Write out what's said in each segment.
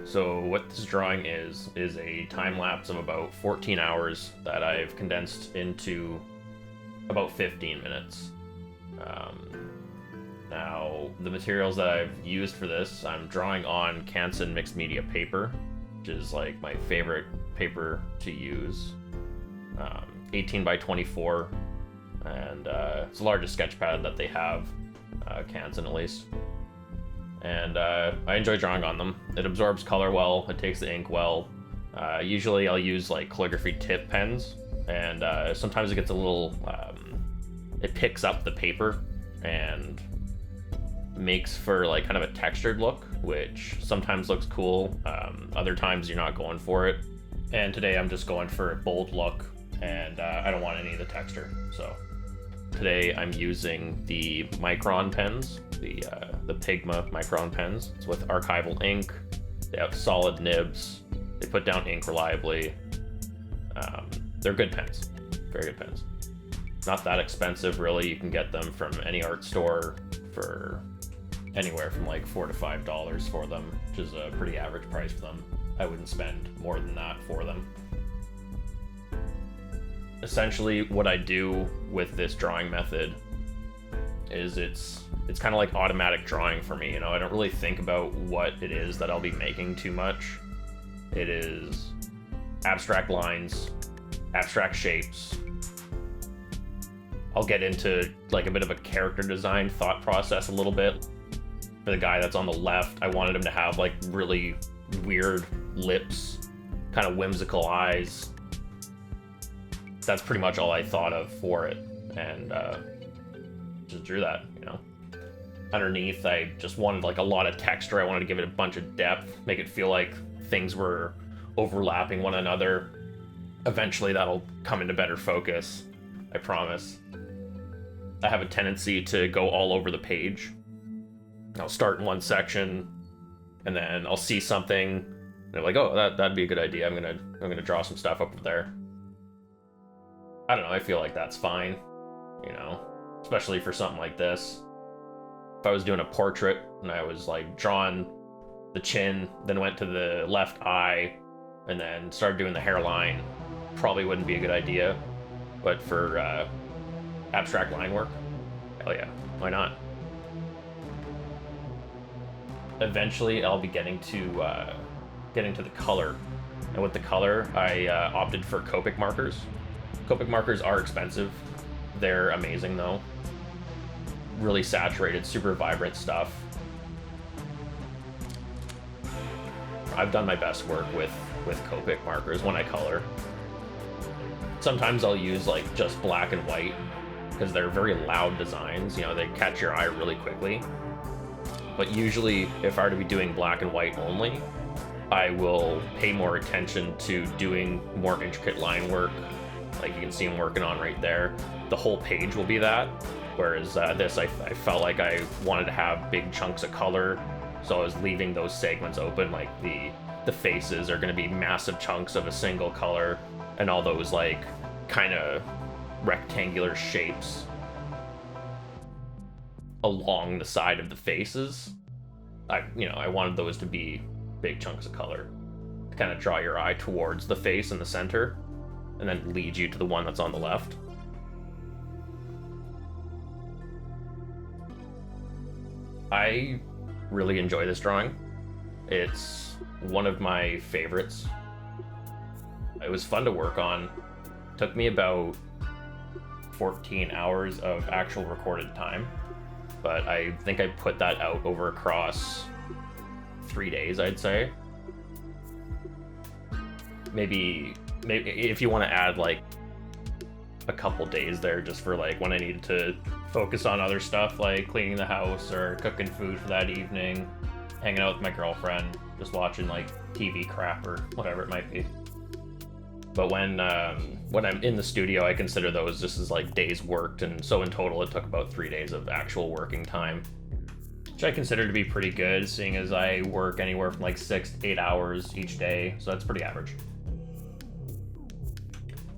So what this drawing is a time lapse of about 14 hours that I've condensed into about 15 minutes. Now, the materials that I've used for this, I'm drawing on Canson mixed media paper, which is like my favorite paper to use. 18 by 24, and it's the largest sketch pad that they have, Canson at least. And I enjoy drawing on them. It absorbs color well, it takes the ink well. Usually I'll use like calligraphy tip pens, and sometimes it gets a little, it picks up the paper and makes for like kind of a textured look, which sometimes looks cool. Other times you're not going for it. And today I'm just going for a bold look, and I don't want any of the texture. So today I'm using the Micron pens, the Pigma Micron pens. It's with archival ink. They have solid nibs. They put down ink reliably. They're good pens, very good pens. Not that expensive, really. You can get them from any art store for anywhere from like $4 to $5 for them, which is a pretty average price for them. I wouldn't spend more than that for them. Essentially, what I do with this drawing method is it's kind of like automatic drawing for me. You know, I don't really think about what it is that I'll be making too much. It is abstract lines, abstract shapes. I'll get into like a bit of a character design thought process a little bit. For the guy that's on the left, I wanted him to have like really weird lips, kind of whimsical eyes. That's pretty much all I thought of for it, and just drew that, you know. Underneath, I just wanted like a lot of texture. I wanted to give it a bunch of depth, make it feel like things were overlapping one another. Eventually that'll come into better focus, I promise. I have a tendency to go all over the page. I'll start in one section, and then I'll see something, and I'm like, oh, that'd be a good idea. I'm gonna draw some stuff up there. I don't know, I feel like that's fine, you know, especially for something like this. If I was doing a portrait and I was like drawing the chin, then went to the left eye, and then started doing the hairline, probably wouldn't be a good idea. But for abstract line work, hell yeah, why not? Eventually I'll be getting to the color, and with the color I opted for Copic markers. Copic markers are expensive. They're amazing though. Really saturated, super vibrant stuff. I've done my best work with Copic markers when I color. Sometimes I'll use like just black and white because they're very loud designs, you know, they catch your eye really quickly. But usually if I were to be doing black and white only, I will pay more attention to doing more intricate line work. Like you can see I'm working on right there. The whole page will be that. Whereas this, I felt like I wanted to have big chunks of color. So I was leaving those segments open, like the faces are gonna be massive chunks of a single color, and all those like kind of rectangular shapes along the side of the faces. I wanted those to be big chunks of color to kind of draw your eye towards the face in the center, and then lead you to the one that's on the left. I really enjoy this drawing. It's one of my favorites. It was fun to work on. Took me about 14 hours of actual recorded time, but I think I put that out over across 3 days, I'd say. Maybe if you want to add like a couple days there just for like when I needed to focus on other stuff like cleaning the house or cooking food for that evening, hanging out with my girlfriend, just watching like TV crap or whatever it might be. But when I'm in the studio, I consider those just as like days worked, and so in total it took about 3 days of actual working time, which I consider to be pretty good, seeing as I work anywhere from like 6 to 8 hours each day, so that's pretty average.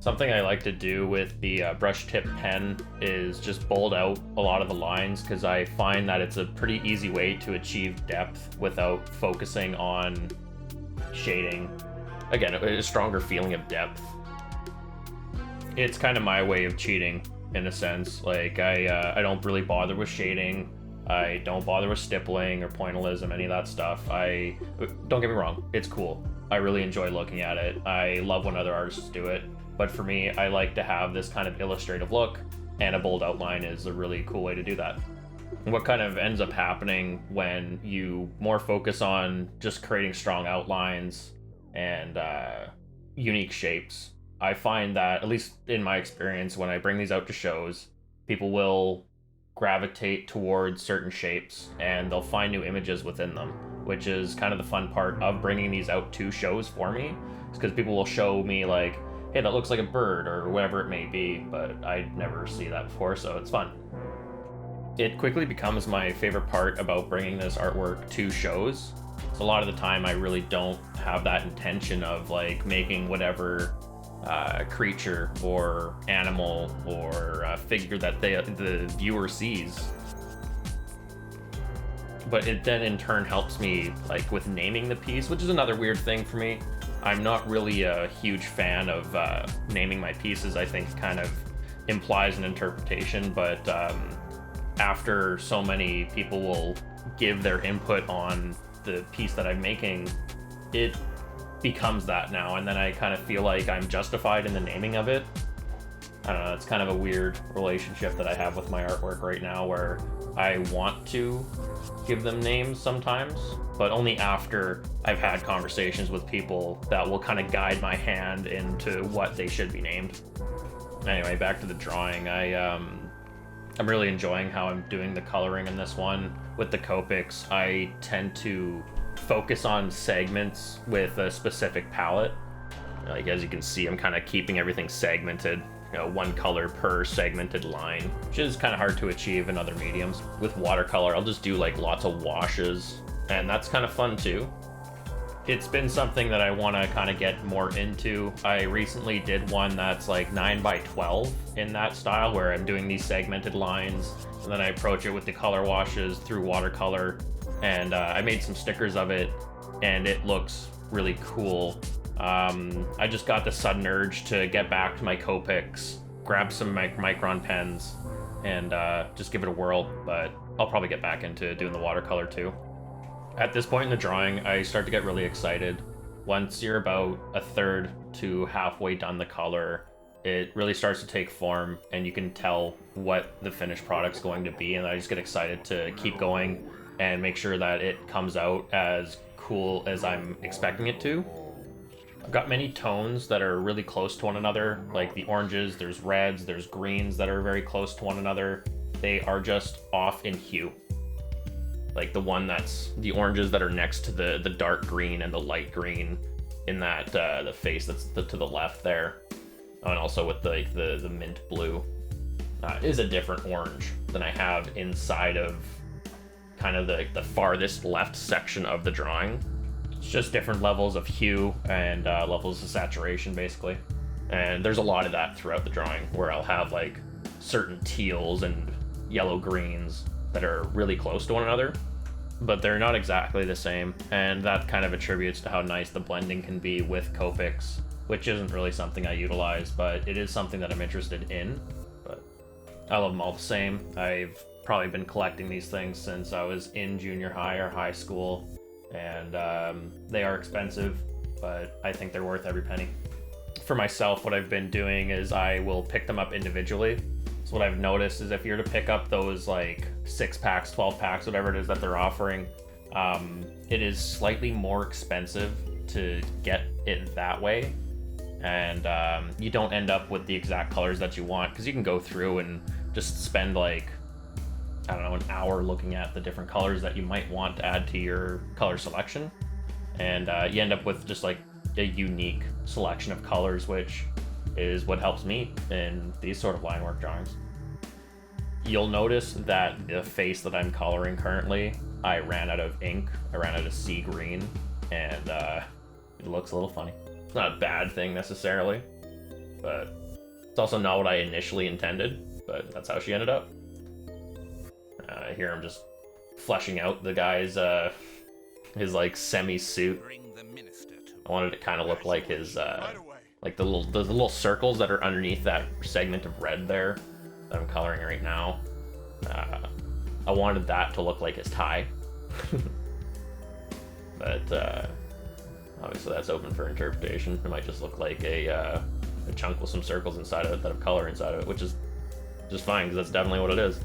Something I like to do with the brush tip pen is just bold out a lot of the lines, because I find that it's a pretty easy way to achieve depth without focusing on shading. Again, a stronger feeling of depth. It's kind of my way of cheating, in a sense. Like, I don't really bother with shading. I don't bother with stippling or pointillism, any of that stuff. Don't get me wrong, it's cool. I really enjoy looking at it. I love when other artists do it. But for me, I like to have this kind of illustrative look, and a bold outline is a really cool way to do that. What kind of ends up happening when you more focus on just creating strong outlines and unique shapes, I find that, at least in my experience, when I bring these out to shows, people will gravitate towards certain shapes and they'll find new images within them, which is kind of the fun part of bringing these out to shows for me. It's because people will show me like, hey, that looks like a bird or whatever it may be, but I'd never see that before, so it's fun. It quickly becomes my favorite part about bringing this artwork to shows. So a lot of the time I really don't have that intention of like making whatever creature or animal or figure that the viewer sees. But it then in turn helps me like with naming the piece, which is another weird thing for me. I'm not really a huge fan of naming my pieces. I think it kind of implies an interpretation, but after so many people will give their input on the piece that I'm making, it becomes that now, and then I kind of feel like I'm justified in the naming of it. I don't know, it's kind of a weird relationship that I have with my artwork right now, where I want to give them names sometimes, but only after I've had conversations with people that will kind of guide my hand into what they should be named. Anyway, back to the drawing. I'm really enjoying how I'm doing the coloring in this one. With the Copics, I tend to focus on segments with a specific palette. Like, as you can see, I'm kind of keeping everything segmented, one color per segmented line, which is kind of hard to achieve in other mediums. With watercolor, I'll just do like lots of washes, and that's kind of fun too. It's been something that I want to kind of get more into. I recently did one that's like 9x12 in that style, where I'm doing these segmented lines, and then I approach it with the color washes through watercolor, and I made some stickers of it, and it looks really cool. I just got the sudden urge to get back to my Copics, grab some Micron pens, and just give it a whirl, but I'll probably get back into doing the watercolor too. At this point in the drawing, I start to get really excited. Once you're about a third to halfway done the color, it really starts to take form, and you can tell what the finished product's going to be, and I just get excited to keep going and make sure that it comes out as cool as I'm expecting it to. I've got many tones that are really close to one another, like the oranges, there's reds, there's greens that are very close to one another. They are just off in hue. Like the oranges that are next to the dark green and the light green in that the face that's to the left there, and also with the mint blue is a different orange than I have inside of kind of the farthest left section of the drawing. It's just different levels of hue and levels of saturation, basically. And there's a lot of that throughout the drawing, where I'll have like certain teals and yellow greens that are really close to one another, but they're not exactly the same, and that kind of attributes to how nice the blending can be with Copics, which isn't really something I utilize, but it is something that I'm interested in. But I love them all the same. I've probably been collecting these things since I was in junior high or high school, and they are expensive, but I think they're worth every penny. For myself, what I've been doing is I will pick them up individually. So what I've noticed is if you're to pick up those like 6-packs, 12-packs, whatever it is that they're offering, it is slightly more expensive to get it that way. And you don't end up with the exact colors that you want, because you can go through and just spend like, I don't know, an hour looking at the different colors that you might want to add to your color selection. And you end up with just like a unique selection of colors, which is what helps me in these sort of line work drawings. You'll notice that the face that I'm coloring currently, I ran out of ink. I ran out of sea green, and it looks a little funny. It's not a bad thing necessarily, but it's also not what I initially intended, but that's how she ended up. Here I'm just fleshing out the guy's his like semi-suit. Bring the minister I wanted it to kind of look like his, like the little circles that are underneath that segment of red there that I'm coloring right now. I wanted that to look like his tie. But obviously that's open for interpretation. It might just look like a chunk with some circles inside of it that have color inside of it, which is just fine, because that's definitely what it is.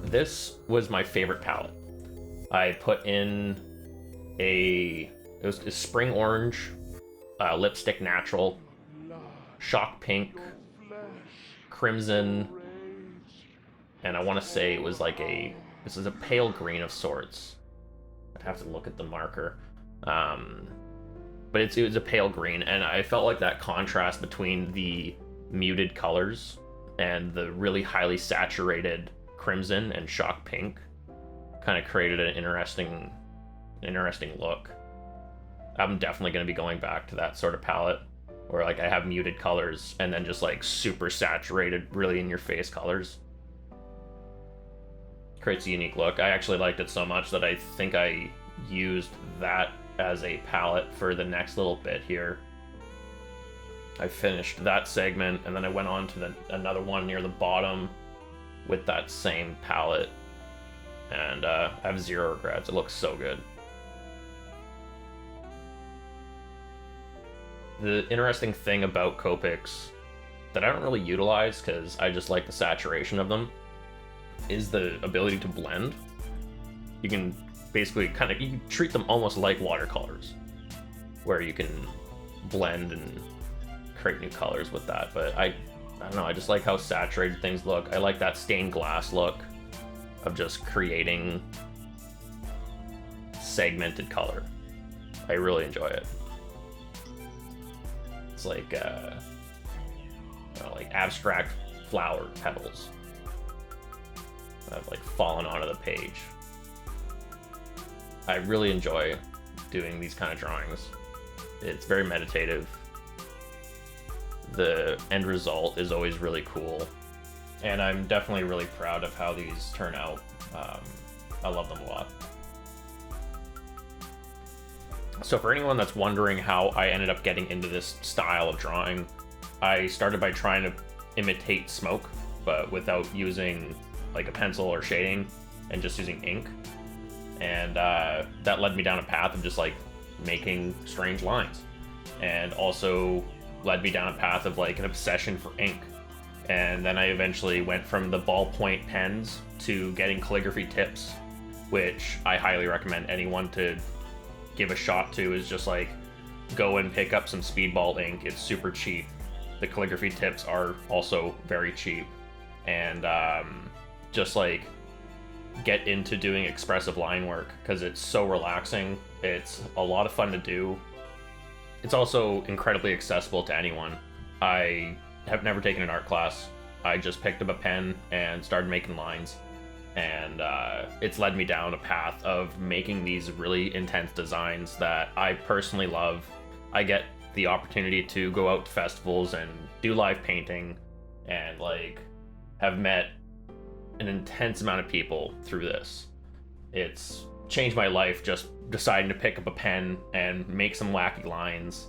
This was my favorite palette. I put in it was a spring orange, lipstick natural, shock pink, crimson, and I want to say it was like this is a pale green of sorts. I'd have to look at the marker. But it was a pale green, and I felt like that contrast between the muted colors and the really highly saturated crimson and shock pink kind of created an interesting look. I'm definitely going to be going back to that sort of palette where like I have muted colors and then just like super saturated, really in your face colors. Creates a unique look. I actually liked it so much that I think I used that as a palette for the next little bit here. I finished that segment and then I went on to another one near the bottom with that same palette, and I have zero regrets. It looks so good. The interesting thing about Copics that I don't really utilize because I just like the saturation of them is the ability to blend. You can basically you can treat them almost like watercolors, where you can blend and create new colors with that. But I don't know, I just like how saturated things look. I like that stained glass look of just creating segmented color. I really enjoy it. It's like like abstract flower petals that have like fallen onto the page. I really enjoy doing these kind of drawings. It's very meditative. The end result is always really cool, and I'm definitely really proud of how these turn out. I love them a lot. So for anyone that's wondering how I ended up getting into this style of drawing, I started by trying to imitate smoke, but without using like a pencil or shading, and just using ink. And that led me down a path of just like making strange lines, and also led me down a path of like an obsession for ink. And then I eventually went from the ballpoint pens to getting calligraphy tips, which I highly recommend anyone to give a shot to. Is just like go and pick up some speedball ink. It's super cheap. The calligraphy tips are also very cheap, and just like get into doing expressive line work because it's so relaxing. It's a lot of fun to do. It's also incredibly accessible to anyone. I have never taken an art class. I just picked up a pen and started making lines, and it's led me down a path of making these really intense designs that I personally love. I get the opportunity to go out to festivals and do live painting, and like have met an intense amount of people through this. It's changed my life just deciding to pick up a pen and make some wacky lines,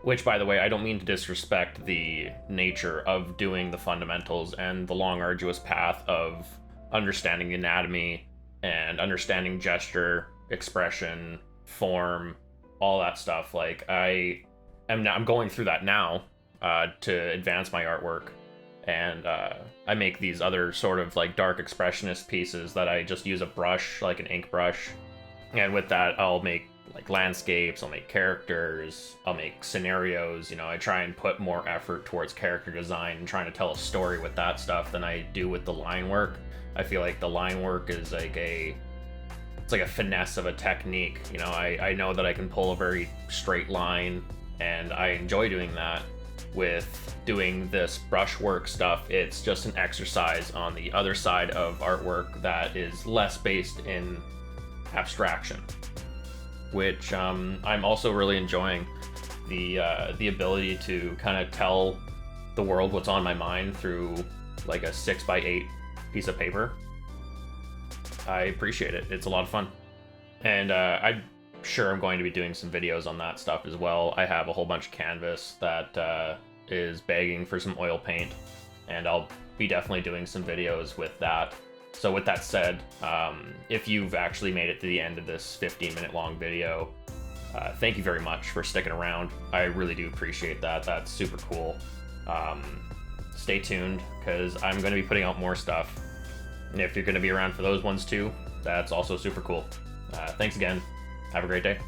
which, by the way, I don't mean to disrespect the nature of doing the fundamentals and the long arduous path of understanding the anatomy and understanding gesture, expression, form, all that stuff. Like I'm going through that now to advance my artwork. And I make these other sort of like dark expressionist pieces that I just use a brush, like an ink brush. And with that, I'll make like landscapes, I'll make characters, I'll make scenarios. You know, I try and put more effort towards character design and trying to tell a story with that stuff than I do with the line work. I feel like the line work is like it's like a finesse of a technique. You know, I know that I can pull a very straight line, and I enjoy doing that. With doing this brushwork stuff, it's just an exercise on the other side of artwork that is less based in abstraction, which I'm also really enjoying. The ability to kind of tell the world what's on my mind through like a 6x8 piece of paper. I appreciate it. It's a lot of fun. And I'm sure I'm going to be doing some videos on that stuff as well. I have a whole bunch of canvas that is begging for some oil paint, and I'll be definitely doing some videos with that. So with that said, if you've actually made it to the end of this 15-minute long video, thank you very much for sticking around. I really do appreciate that. That's super cool. Stay tuned, because I'm going to be putting out more stuff. And if you're going to be around for those ones too, that's also super cool. Thanks again. Have a great day.